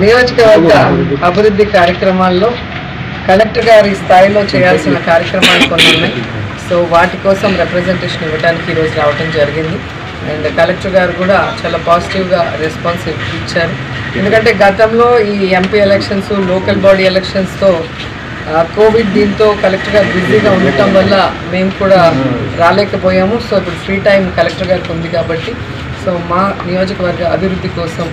నియోజకవర్గ అభివృద్ధి కార్యక్రమాల్లో కలెక్టర్ గారి స్థాయిలో చేయాల్సిన కార్యక్రమాలు కొన్ని ఉన్నాయి. సో వాటి కోసం రిప్రజెంటేషన్ ఇవ్వడానికి ఈరోజు రావడం జరిగింది. అండ్ కలెక్టర్ గారు కూడా చాలా పాజిటివ్గా రెస్పాన్స్ ఇచ్చారు. ఎందుకంటే గతంలో ఈ ఎంపీ ఎలక్షన్స్, లోకల్ బాడీ ఎలక్షన్స్తో కోవిడ్ దీంతో కలెక్టర్ గారు బిజీగా ఉండటం వల్ల మేము కూడా రాలేకపోయాము. సో ఇప్పుడు ఫ్రీ టైం కలెక్టర్ గారికి ఉంది కాబట్టి సో మా నియోజకవర్గ అభివృద్ధి కోసం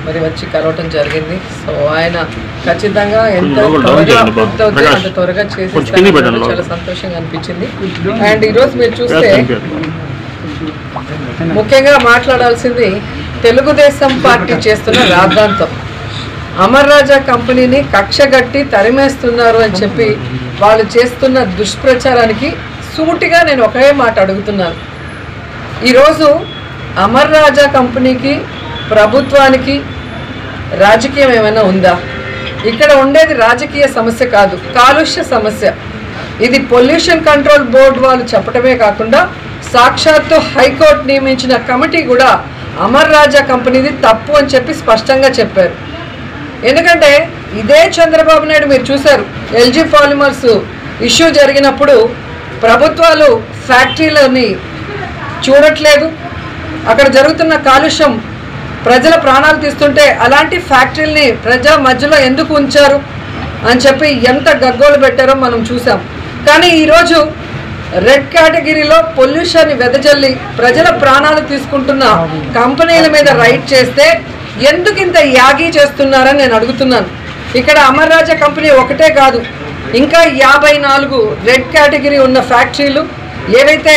మరి వచ్చి కలవటం జరిగింది. సో ఆయన ఖచ్చితంగా ఎంత త్వరగా పూర్తవుతే అంత త్వరగా చేసేస్తారని చాలా సంతోషంగా అనిపించింది. అండ్ ఈరోజు మీరు చూస్తే ముఖ్యంగా మాట్లాడాల్సింది తెలుగుదేశం పార్టీ చేస్తున్న రాద్ధాంతం. అమర్ రాజా కంపెనీని కక్షగట్టి తరిమేస్తున్నారు అని చెప్పి వాళ్ళు చేస్తున్న దుష్ప్రచారానికి సూటిగా నేను ఒకే మాట అడుగుతున్నాను. ఈరోజు అమర్ రాజా కంపెనీకి, ప్రభుత్వానికి రాజకీయం ఏమైనా ఉందా? ఇక్కడ ఉండేది రాజకీయ సమస్య కాదు, కాలుష్య సమస్య. ఇది పొల్యూషన్ కంట్రోల్ బోర్డు వాళ్ళు చెప్పడమే కాకుండా సాక్షాత్తు హైకోర్టు నియమించిన కమిటీ కూడా అమర్ రాజా కంపెనీది తప్పు అని చెప్పి స్పష్టంగా చెప్పారు. ఎందుకంటే ఇదే చంద్రబాబు నాయుడు మీరు చూశారు, ఎల్జీ పాలిమర్స్ ఇష్యూ జరిగినప్పుడు ప్రభుత్వాలు ఫ్యాక్టరీలని చూడట్లేదు, అక్కడ జరుగుతున్న కాలుష్యం ప్రజల ప్రాణాలు తీస్తుంటే అలాంటి ఫ్యాక్టరీలని ప్రజా మధ్యలో ఎందుకు ఉంచారు అని చెప్పి ఎంత గగ్గోలు పెట్టారో మనం చూసాం. కానీ ఈరోజు రెడ్ కేటగిరీలో పొల్యూషన్ వెదజల్లి ప్రజల ప్రాణాలు తీసుకుంటున్న కంపెనీల మీద రైడ్ చేస్తే ఎందుకు ఇంత యాగీ చేస్తున్నారని నేను అడుగుతున్నాను. ఇక్కడ అమర్ రాజా కంపెనీ ఒకటే కాదు, ఇంకా 54 రెడ్ కేటగిరీ ఉన్న ఫ్యాక్టరీలు ఏవైతే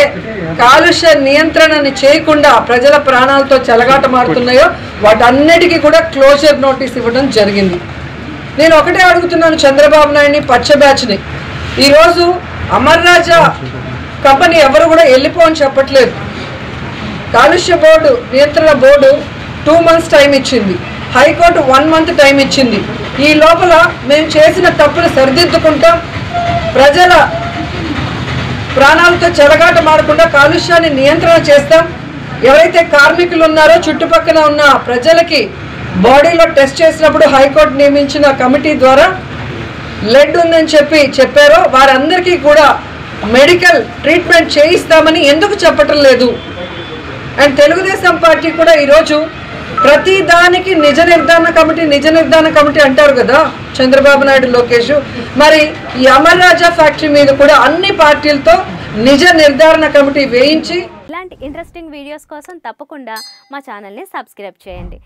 కాలుష్య నియంత్రణని చేయకుండా ప్రజల ప్రాణాలతో చెలగాటమాడుతున్నాయో వాటన్నిటికీ కూడా క్లోజర్ నోటీస్ ఇవ్వడం జరిగింది. నేను ఒకటే అడుగుతున్నాను చంద్రబాబు నాయుడిని, పచ్చ బ్యాచ్ని. ఈరోజు అమర్ రాజా కంపెనీ ఎవరు కూడా వెళ్ళిపోని చెప్పట్లేదు. కాలుష్య బోర్డు, నియంత్రణ బోర్డు 2 months టైం ఇచ్చింది, హైకోర్టు 1 month టైం ఇచ్చింది. ఈ లోపల మేము చేసిన తప్పులు సరిదిద్దుకుంటాం, ప్రజల ప్రాణాలతో చెలగాట మారకుండా కాలుష్యాన్ని నియంత్రణ చేస్తాం. ఎవరైతే కార్మికులు ఉన్నారో చుట్టుపక్కల ఉన్న ప్రజలకి బాడీలో టెస్ట్ చేసినప్పుడు హైకోర్టు నియమించిన కమిటీ ద్వారా లెడ్ ఉందని చెప్పారో వారందరికీ కూడా మెడికల్ ట్రీట్మెంట్ చేయిస్తామని ఎందుకు చెప్పటం లేదు? అండ్ తెలుగుదేశం పార్టీ కూడా ఈరోజు ప్రతి దానికి నిజ నిర్ధారణ కమిటీ అంటారు కదా చంద్రబాబు నాయుడు, లోకేష్. మరి ఈ అమర్ రాజా ఫ్యాక్టరీ మీద కూడా అన్ని పార్టీలతో నిజ నిర్ధారణ కమిటీ వేయించి ఇలాంటి ఇంట్రెస్టింగ్ వీడియోస్ కోసం తప్పకుండా మా ఛానల్ని సబ్స్క్రైబ్ చేయండి.